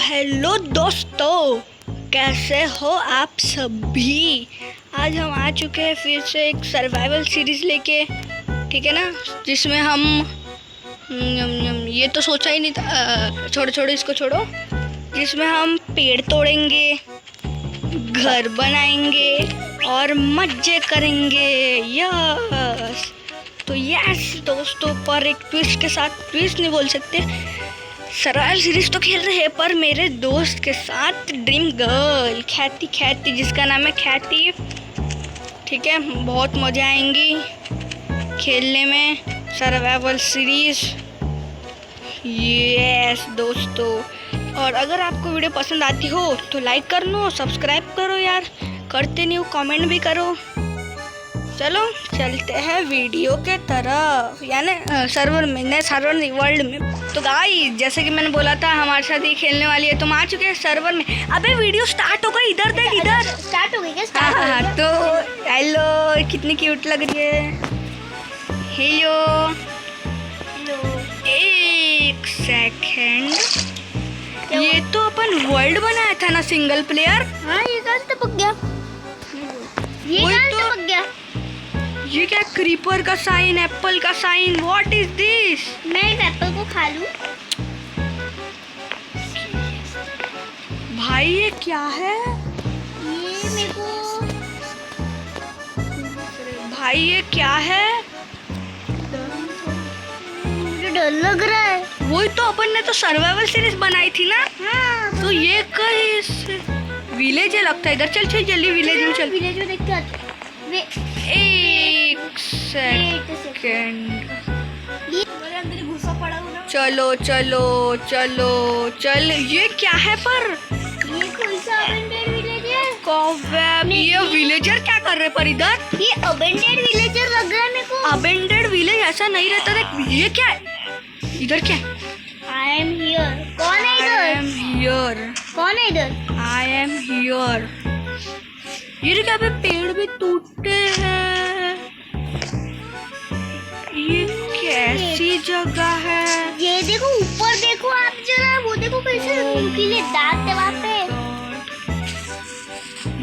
Hello दोस्तों, कैसे हो आप सभी। आज हम आ चुके हैं फिर से एक सर्वाइवल सीरीज लेके, ठीक है ना, जिसमें हम ये तो सोचा ही नहीं था, छोड़ो इसको छोड़ो, जिसमें हम पेड़ तोड़ेंगे, घर बनाएंगे और मजे करेंगे। यस तो यस दोस्तों, पर एक ट्विस्ट के साथ, ट्विस्ट नहीं बोल सकते, सर्वाइवल सीरीज तो खेल रहे हैं पर मेरे दोस्त के साथ, ड्रीम गर्ल ख्याति जिसका नाम है ख्याति, ठीक है। बहुत मजा आएंगी खेलने में सर्वाइवल सीरीज। यस दोस्तों, और अगर आपको वीडियो पसंद आती हो तो लाइक कर लो, सब्सक्राइब करो यार, करते नहीं हो, कमेंट भी करो। चलो चलते हैं वीडियो के तरफ, यानी सर्वर में, नहीं सर्वर नहीं, वर्ल्ड में। तो गाइस, जैसे कि मैंने बोला था हमारे साथ ही खेलने वाली है, तुम आ चुके हैं सर्वर में। अबे वीडियो स्टार्ट हो गई, इधर देख, इधर स्टार्ट हो गई क्या? हाँ, तो हेलो, कितनी क्यूट लग रही है। हेलो एक सेकेंड, ये तो अपन वर्ल्ड बनाया था ना, सिंगल प्लेयर। हाँ, ये कहाँ से टपक गया? ये कहाँ से टपक गया? ये क्या, क्रीपर का साइन, एप्पल का साइन, व्हाट इज दिस? मैं इस एप्पल को खा लूं? भाई ये क्या है? ये मेरे को, भाई ये क्या है? मुझे डर लग रहा है। वही तो, अपन ने तो सर्वाइवल सीरीज बनाई थी ना। हाँ, तो ये कहीं विलेज है लगता है। इधर चल चल जल्दी, विलेज में चल। विलेज में देखते हैं। एक सेकेंड, घुसा पड़ा हूँ ना। चलो चलो चलो चल। ये क्या है पर? ये कौन सा अबेंडेड विलेज है? कॉवेब, ये विलेजर क्या कर रहे पर इधर? ये अबेंडेड विलेजर लग रहा है मेरे को। अबेंडेड विलेज ऐसा नहीं रहता था। ये क्या है इधर? क्या है? I am here. कौन है इधर? I am here. कौन है इधर? I am here. ये क्या पे पेड़ भी टूटे हैं? ये कैसी जगह है? ये देखो, ऊपर देखो आप जरा, वो देखो कैसे नुकीले दांत है वहाँ पे।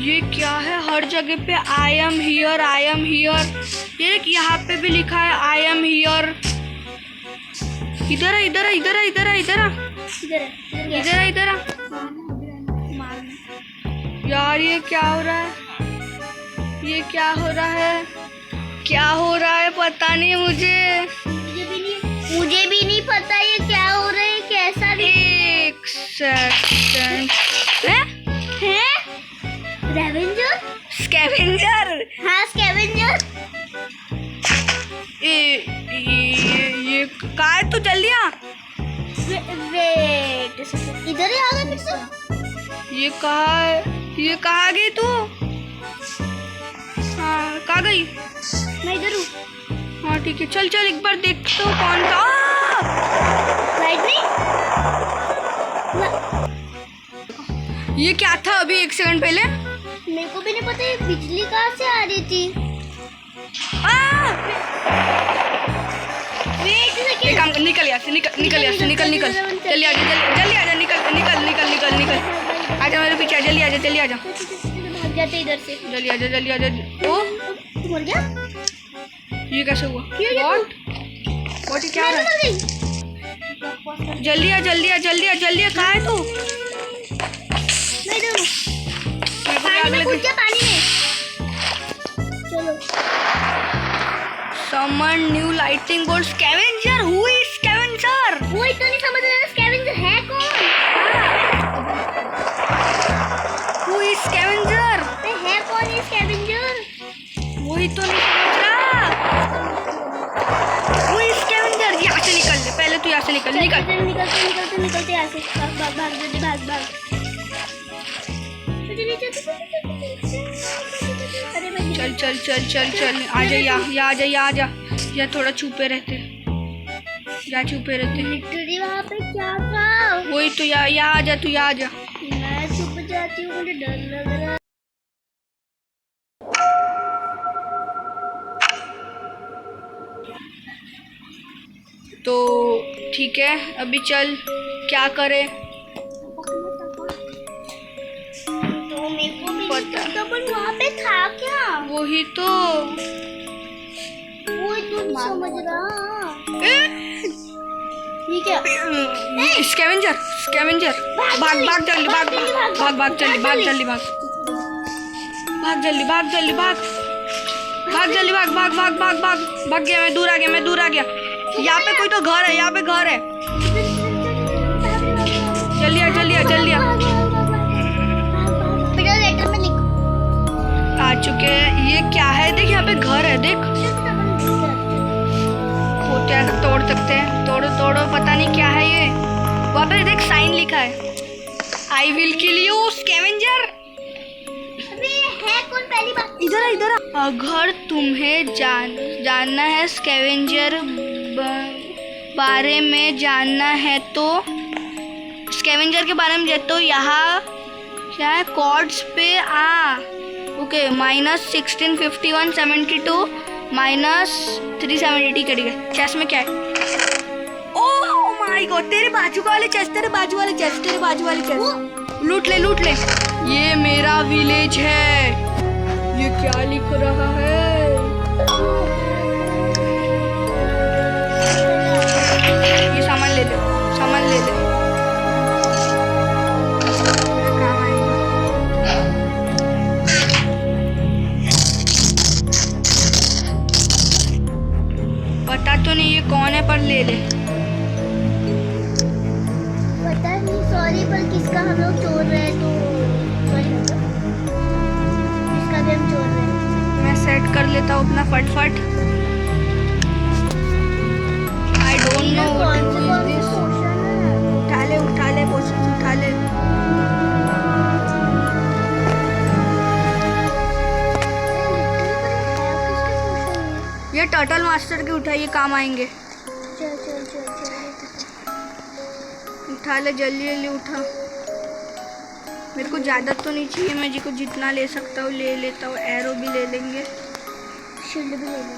ये क्या है? हर जगह पे I am here, I am here. ये यहाँ पे भी लिखा है आई एम हियर। इधर है, इधर है, इधर है, इधर है, इधर है, इधर है, इधर है। यार ये क्या हो रहा है? ये क्या हो रहा है? क्या हो रहा है पता नहीं मुझे। मुझे भी नहीं पता ये क्या हो रहा है, कैसा भी। एक सेकंड, है रेवेंजर, स्कैवेंजर। हाँ स्कैवेंजर। ये कहाँ है? तू जल्दी आ। वेट, इधर ही आ गया फिर से। ये कहाँ है? ये कहाँ गई तू? हाँ, कहाँ गई? मैं इधर हूँ। हाँ ठीक है, चल चल एक बार देख तो कौन था। लाइटनिंग। ये क्या था अभी एक सेकंड पहले? मेरे को भी नहीं पता ये बिजली कहाँ से आ रही थी। वेट एक काम कर, निकल यहाँ से, निकल यहाँ से, निकल जल्दी आजा, जल्दी आजा, निकल आजा मेरे पीछे, जल्दी आजा भाग जाते इधर से। जल्दी आजा। ओ मर गया? ये कैसे हुआ? व्हाट क्या हो रहा है? जल्दी आ, कहाँ है तू? मैं इधर हूँ। पानी में कूद जा, पानी में। चलो। Summon new lighting board, scavenger. Who is scavenger? वो इतना नहीं समझ रहा स्कैवेंजर है कौन? Who is scavenger? है कौन ये स्कैवेंजर? वही तो नहीं समझ रहा। Who is scavenger? यहाँ से निकल ले, पहले तू यहाँ से निकलते यहाँ से। भाग जल्दी, भाग। अरे मैं चल आजा, या थोड़ा छुपे रहते। लिटरली वहाँ पे क्या था? वही तो, यहाँ आजा, तू यहाँ आजा। मैं छुप जाती हूँ, मुझे डर लग रहा है। तो ठीक है, अभी चल, क्या करें? पर वहाँ पे था क्या? वही तो। वही तो समझ रहा। ठीक है। स्कैवेंजर स्कैवेंजर, भाग भाग जल्दी, भाग भाग भाग जल्दी, भाग जल्दी, भाग भाग जल्दी, भाग जल्दी, भाग भाग जल्दी, भाग भाग भाग भाग भाग भाग गया मैं, दूर आ गया, मैं दूर आ गया। यहाँ पे कोई तो घर है, यहाँ पे घर है। जल्दी आ, जल्दी आ, जल्दी आ। मेरा लेटर में लिख। आ चुके हैं। ये क्या है? देख यहाँ पे घर है, देख। खोटिया तोड़ सकते हैं, तोड़ो तोड़ो, पता नहीं क्या है ये। वहाँ पे देख साइन लिखा है, I will kill you scavenger. है कौन पहली बात? इधर इधर। अगर तुम्हें जानना है स्कैवेंजर बारे में जानना है तो स्कैवेंजर के बारे में तो यहाँ क्या है, कॉर्ड्स पे आ। ओके, -1651 72 -370 कट गए। चेस्ट में क्या है? ओह माय गॉड, तेरे बाजू वाले चेस्ट, तेरे बाजू वाले चेस्ट, तेरे बाजू वाले चेस्ट। लूट ले, लूट ले। ये मेरा विलेज है। ये क्या लिख रहा है? ये सामान ले ले, सामान ले ले। काम आएगा। पता तो नहीं ये कौन है, पर ले ले। पता नहीं, सॉरी, पर किसका हम लोग चोर रहे हैं तो सॉरी, किसका भी हम चोर रहे हैं। मैं सेट कर लेता हूँ अपना फटफट। I don't know what is this. उठा ले, उठा ले, पोशन उठा ले। ये टर्टल मास्टर के उठाइए, काम आएंगे। चल चल चल चल। उठा ले, जल्दी जल्दी उठा। मेरे को ज़्यादा तो नहीं चाहिए, मैं जी को जितना ले सकता हूँ ले लेता हूँ। एरो भी ले लेंगे, शील्ड भी ले लेंगे।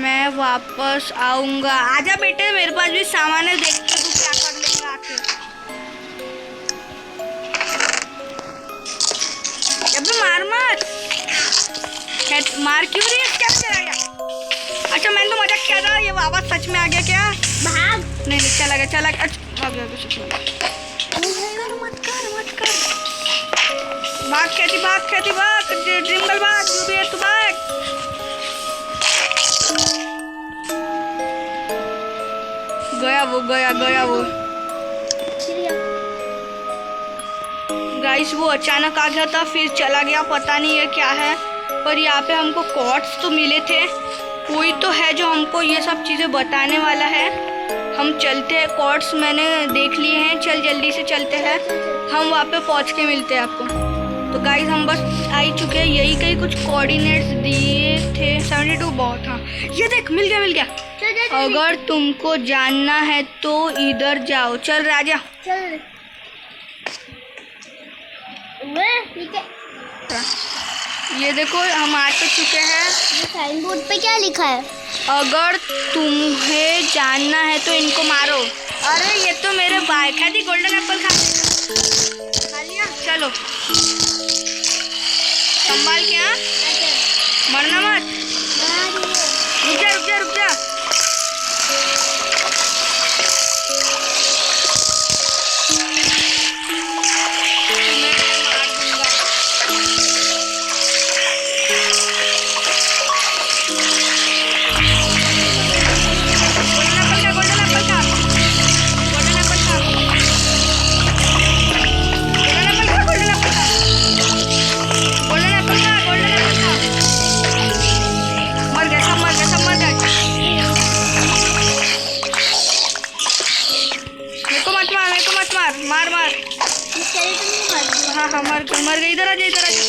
मैं वापस आऊँगा। आजा बेटे, मेरे पास भी सामान है, देखते तू क्या कर लेगा आके। अबे मार मत, मार क्यों रही है? क्या चला गया? अच्छा, मैंने तो मजाक किया था, ये वापस सच में आ गया क्या? भाग। नहीं नहीं, चला गया, चला गया। अच्छा, आ गया सच में। मत कर, मत कर। भाग खेती, भाग खेती, भाग। ड्रिंगल भाग, जो भी है तू भाग। गया वो, गया गया वो। गाइस वो अचानक आ गया था, फिर चला गया, पता नहीं ये क्या है। पर यहाँ पे हमको कॉर्ड्स तो मिले थे, कोई तो है जो हमको ये सब चीज़ें बताने वाला है। हम चलते हैं, कॉर्ड्स मैंने देख लिए हैं। चल जल्दी से चलते हैं, हम वहाँ पे पहुँच के मिलते हैं आपको। तो गाइस हम बस आ ही चुके हैं, यही कहीं कुछ कोऑर्डिनेट्स दिए थे। 72 बहुत, हाँ ये देख, मिल गया, मिल गया। अगर तुमको जानना है तो इधर जाओ। चल राजा, चल। ठीक है। ये देखो हम आ तो चुके हैं। ये साइन बोर्ड पे क्या लिखा है? अगर तुम्हें जानना है तो इनको मारो। अरे ये तो मेरे भाई खा दी, गोल्डन एप्पल खा लिया। चलो संभाल के, हाँ मरना मत। रुक जा, रुक जा, रुक जा। मार मार। हाँ हाँ मर गई। इधर आ जा, इधर आ जा।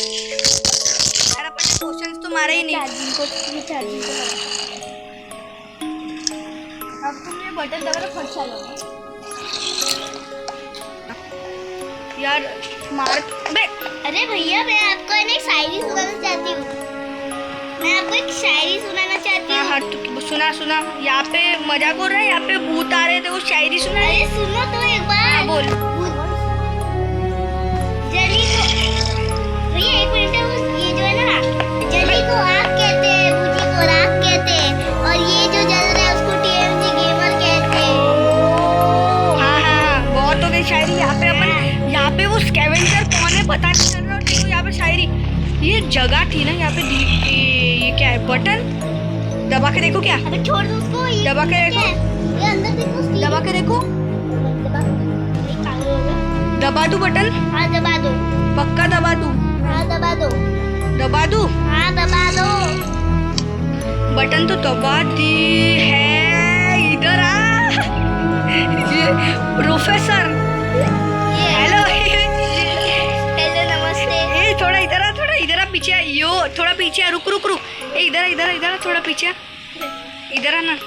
यार अपन ने पोशंस तो मारा ही नहीं। चार्जिंग को लगा। अब तुम ये बटन दबा, फट चलो यार। मार बे। अरे भैया, मैं आपको एक शायरी सुनाना चाहती हूँ। हाँ हाँ, तो सुना सुना। यहाँ पे मजाक हो रहा है, यहाँ पे भूत आ रहे थे, वो शायरी सुना। अरे सुनो तो एक बार। हाँ बोल। जली को भैया एक मिनट, ये जो है ना, जली को आग कहते हैं, बूजी को राख कहते हैं, और ये जो जल रहा है उसको TMG गेमर कहते हैं। हाँ हाँ बहुत हो गई शायरी। यहाँ पे वो स्कैवेंजर कौन है पता नहीं चल रहा। देखो यहाँ पे शायरी, ये जगह थी ना यहाँ पे ये क्या है, बटन दबा के देखो। क्या अबे छोड़ दो उसको, ये दबा के देखो, ये अंदर देखो, दबा के देखो, दबा दो बटन। हाँ दबा दो, पक्का दबा दू, हाँ दबा दो, दबा दू हाँ दबा दो। बटन तो दबा दी है। इधर आ ये प्रोफेसर। हेलो हेलो नमस्ते। ए थोड़ा इधर आ, थोड़ा इधर आ, पीछे आ। यो थोड़ा पीछे आ, रुक रुक रुक। ए इधर इधर इधर थोड़ा पीछे आ, इधर आ ना।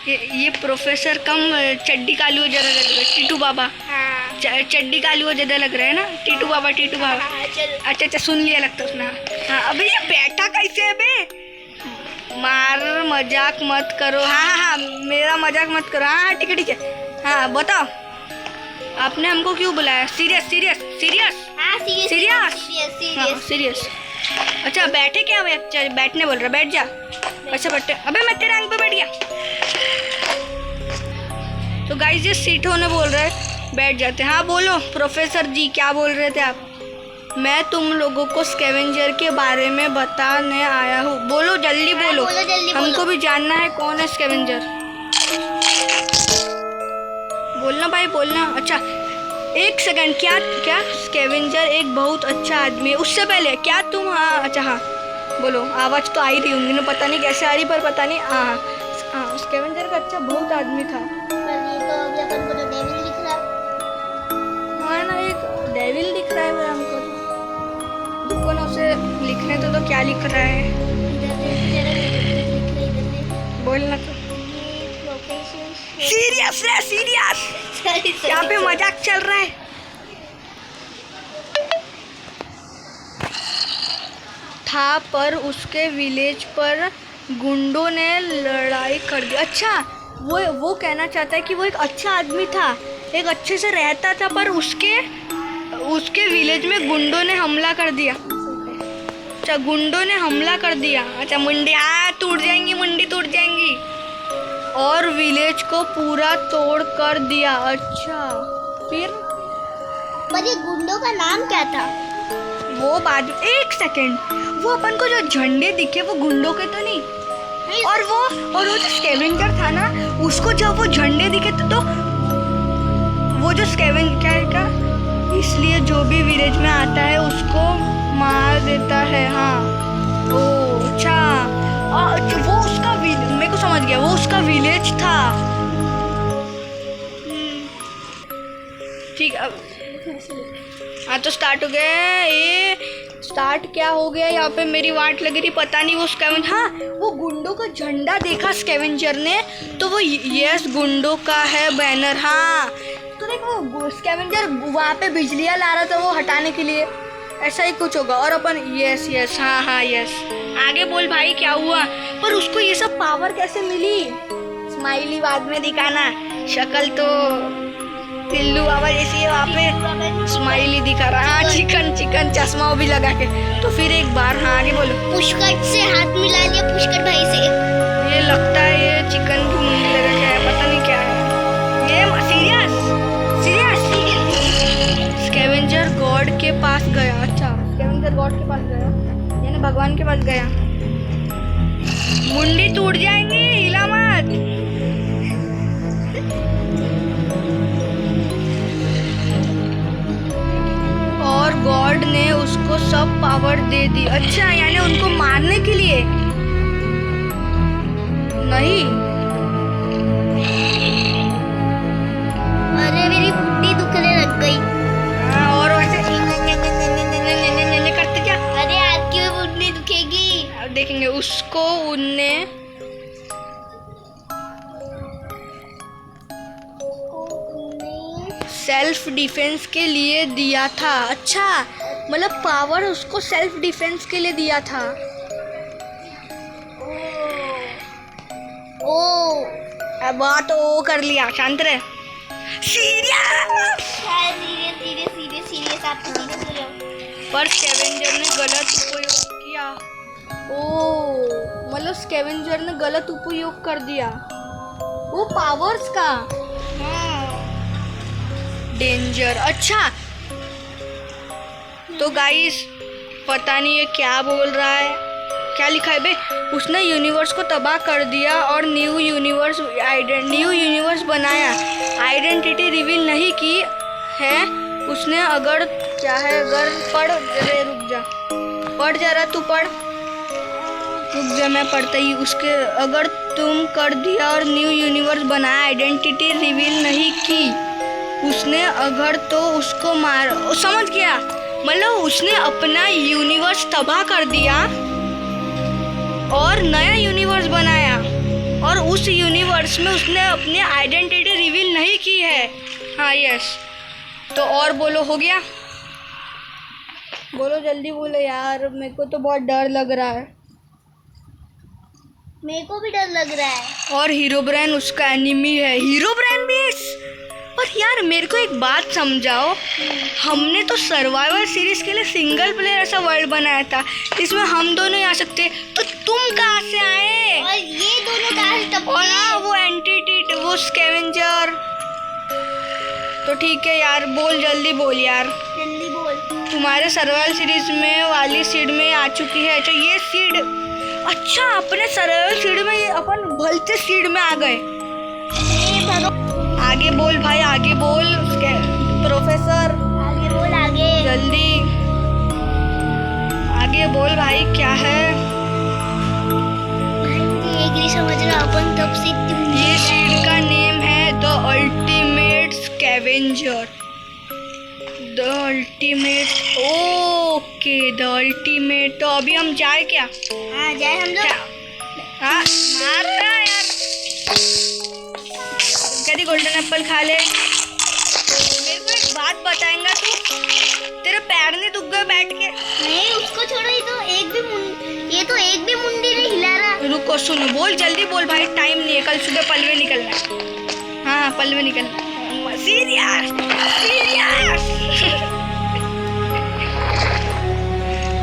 ये प्रोफेसर कम चड्डी कालू जरा लग रहा है। टीटू बाबा, हाँ चड्डी कालू ज्यादा लग रहा है ना। टीटू बाबा, टीटू बाबा। हाँ चलो। अच्छा अच्छा सुन लिया लगता उसने। हाँ अबे ये बैठा कैसे है बे? मार मजाक मत करो। हाँ हाँ हाँ मेरा मजाक मत करो। हाँ हाँ ठीक है ठीक है। हाँ बताओ आपने हमको क्यों बुलाया? सीरियस सीरियस सीरियस हाँ सीरियस सीरियस सीरियस। सीरियस। अच्छा बैठे क्या हुआ? अच्छा बैठने बोल रहा, बैठ जा। अच्छा बैठे। अबे मैं तेरे रैंक पे बैठ गया। तो गाइस ये सीट होने बोल रहे हैं, बैठ जाते हैं। हाँ बोलो प्रोफेसर जी, क्या बोल रहे थे आप? मैं तुम लोगों को स्कैवेंजर के बारे में बताने आया हूँ। बोलो जल्दी बोलो, बोलो जल्दी बोलो। हमको भी जानना है कौन है स्कैवेंजर। बोलना भाई बोलना। अच्छा एक सेकंड, क्या क्या स्कैवेंजर एक बहुत अच्छा आदमी है। उससे पहले क्या तुम, हाँ अच्छा हाँ बोलो। आवाज़ तो आ ही रही होंगी ना, पता नहीं कैसे आ रही, पर पता नहीं। हाँ हाँ स्कैवेंजर का अच्छा बहुत आदमी था। पर ये तो अभी अपन को तो डेविल दिख रहा है। हाँ ना एक डेविल दिख रहा है भाई हमको। रुको ना उसे लिखने तो क्या लिख रहा है, इधर देख, जरा लिख ले, इधर देख। बोलना तो। ये प्रोफेसर सीरियस रे सीरियस, यहाँ पे मजाक चल रहा है। था पर उसके विलेज पर गुंडों ने लड़ाई कर दी। अच्छा वो कहना चाहता है कि वो एक अच्छा आदमी था, एक अच्छे से रहता था, पर उसके विलेज में गुंडों ने हमला कर दिया। अच्छा गुंडों ने हमला कर दिया। अच्छा मुंडी, हाँ टूट जाएंगी, मुंडी टूट जाएंगी। और विलेज को पूरा तोड़ कर दिया। अच्छा फिर पर ये गुंडों का नाम क्या था? वो बाद, एक सेकेंड, वो अपन को जो झंडे दिखे वो गुंडों के तो नहीं? और वो जो स्कैवेंजर था ना, उसको जब वो झंडे दिखे तो वो जो स्कैवेंजर क्या, इसलिए जो भी विलेज में आता है उसको मार देता है। हाँ ओ अच्छा वो उसका मेरे को समझ गया, वो उसका विलेज था। ठीक अब हाँ तो स्टार्ट हो गया। ये स्टार्ट क्या हो गया? यहाँ पे मेरी वाट लग रही, पता नहीं वो स्कैवेंजर, हाँ वो गुंडों का झंडा देखा स्कैवेंजर ने, तो वो यस गुंडों का है बैनर। हाँ तो देखो वो स्कैवेंजर वहाँ पे बिजलियाँ ला रहा था वो हटाने के लिए, ऐसा ही कुछ होगा। और अपन यस यस हाँ हाँ यस आगे बोल भाई क्या हुआ? पर उसको ये सब पावर कैसे मिली? स्माइली बाद में दिखाना, शक्ल तो पिल्लू बाबा जैसी है, वहाँ पे स्माइली दिखा रहा। हाँ चिकन चिकन चश्मा भी लगा के। तो फिर एक बार हाँ आगे बोलो। पुष्कर से हाथ मिला लिया, पुष्कर भाई से। ये लगता है ये चिकन की मुंडी लगा के है, पता नहीं क्या है ये। सीरियस सीरियस स्कैवेंजर गॉड के पास गया। अच्छा स्कैवेंजर गॉड के पास गया यानी भगवान के पास गया। मुंडी टूट जाएंगी, हिला मत। और गॉड ने उसको सब पावर दे दी। अच्छा यानी उनको मारने के लिए नहीं। अरे मेरी मुट्ठी दुखने लग गई। हाँ और वैसे करते क्या? अरे आपकी भी मुट्ठी दुखेगी। अब देखेंगे उसको उनने सेल्फ डिफेंस के लिए दिया था। अच्छा मतलब पावर उसको सेल्फ डिफेंस के लिए दिया था। ओ अब बात ओ कर लिया, शांत रहे। सीरियस। सीरियस आप तो सीरियस हो जाओ। पर स्कैवेंजर ने गलत उपयोग किया। ओ मतलब स्कैवेंजर ने गलत उपयोग कर दिया वो पावर्स का। डेंजर। अच्छा तो गाइस पता नहीं ये क्या बोल रहा है, क्या लिखा है बे। उसने यूनिवर्स को तबाह कर दिया और न्यू यूनिवर्स बनाया, आइडेंटिटी रिवील नहीं की है उसने। अगर क्या है, अगर पढ़ रे, रुक जा, पढ़ जरा तू पढ़, रुक जा मैं पढ़ता ही। उसके अगर तुम कर दिया और न्यू यूनिवर्स बनाया, आइडेंटिटी रिवील नहीं की उसने, अगर तो उसको मार। समझ गया, मतलब उसने अपना यूनिवर्स तबाह कर दिया और नया यूनिवर्स बनाया और उस यूनिवर्स में उसने अपनी आइडेंटिटी रिवील नहीं की है। हाँ यस। तो और बोलो, हो गया? बोलो जल्दी बोलो यार, मेरे को तो बहुत डर लग रहा है। मेरे को भी डर लग रहा है। और हीरो ब्रेन उसका एनिमी है। हीरो ब्रेन भी पर यार मेरे को एक बात समझाओ, हमने तो सर्वाइवल सीरीज के लिए सिंगल प्लेयर ऐसा वर्ल्ड बनाया था, इसमें हम दोनों ही आ सकते, तो तुम कहाँ से आए? और ये दोनों कहाँ से टपके? और हाँ वो एंटिटी, वो स्कैवेंजर। तो ठीक है यार, बोल जल्दी बोल यार, जल्दी बोल। तुम्हारे सर्वाइवल सीरीज में वाली सीड में आ चुकी है। अच्छा ये सीड, अच्छा अपने सर्वाइवल सीड में ये अपन भलते सीड में आ गए। आगे बोल भाई, आगे बोल प्रोफेसर, आगे बोल, आगे जल्दी आगे बोल भाई, क्या है? एक नहीं समझ रहा अपन तब से। ये सीड का नेम है the ultimate scavenger. The ultimate, okay the ultimate. तो अभी हम जाए क्या? हाँ जाए हम लोग। हाँ मार रहा है यार, कभी गोल्डन एप्पल खा ले। मेरे को एक बात बताएंगा तू? तेरे पैर नहीं दुख गए बैठ के? नहीं उसको छोड़ो, ये तो एक भी मुंडी नहीं हिला रहा। रुको सुनो, बोल जल्दी बोल भाई, टाइम नहीं है, कल सुबह पलवे निकलना है। हाँ पलवे निकलना है। Serious serious.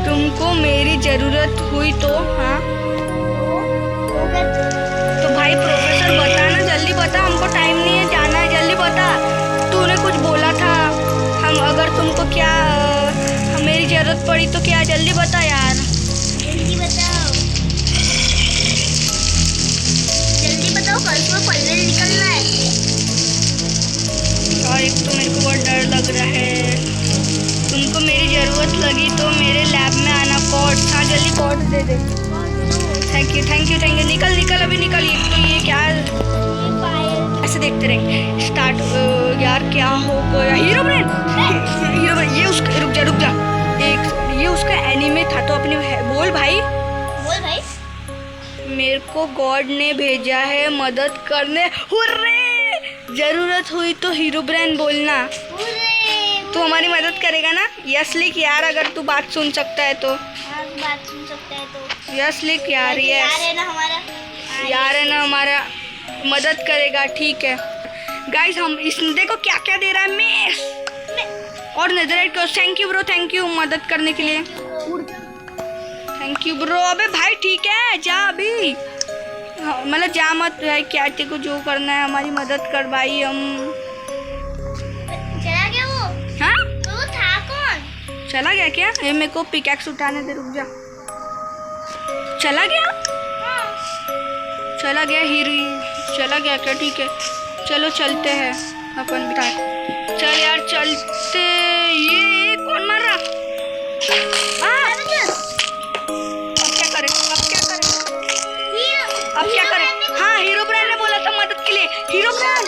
तुमको मेरी जरूरत हुई तो? हाँ तो भाई प्रोफेसर बता ना, जल्दी बता, हमको टाइम नहीं है, जाना है, जल्दी बता। तूने कुछ बोला था, हम अगर तुमको क्या मेरी जरूरत पड़ी तो क्या? जल्दी बता यार, जल्दी बताओ, जल्दी बताओ, कल सुबह पलवे निकलना है। और एक तो मेरे को बहुत डर लग रहा है। तुमको मेरी ज़रूरत लगी तो मेरे लैब में आना। कॉर्ड, हाँ जल्दी कॉर्ड दे दे। Thank you thank you thank you. निकल निकल अभी निकल। ये क्या ऐसे देखते रहेंगे। स्टार्ट यार, क्या हो गया? हीरो ब्रेन, हीरो ब्रेन ये उसका, रुक जा एक, ये उसका एनीमे था तो अपने बोल भाई, बोल भाई। मेरे को गॉड ने भेजा है मदद करने। हुर्रे! जरूरत हुई तो हीरो ब्रेन बोलना। तू हमारी मदद करेगा ना? यस लिख यार, अगर तू बात सुन सकता है तो। बात सुन सकता है तो यस लिख यार। यस यार है ना हमारा, यार है ना हमारा, मदद करेगा। ठीक है गाइस, हम इसने देखो क्या क्या दे रहा है, मेस और नेदरराइट को। Thank you bro, thank you मदद करने के लिए। Thank you bro. अबे भाई ठीक है, जा अभी, मतलब जा मत भाई, क्या तेरे को जो करना है हमारी मदद कर भाई। हम चला गया वो? हाँ वो था कौन? चला गया क्या? ये मेरे को पिकैक्स उठाने दे, रुक जा। चला गया? चला गया हीरो, चला गया क्या? ठीक है चलो चलते हैं अपन बिता। चल यार चलते। ये कौन मार रहा? अब क्या करें? अब क्या करें? हाँ हीरो ब्रांड ने बोला था मदद के लिए। Hero brand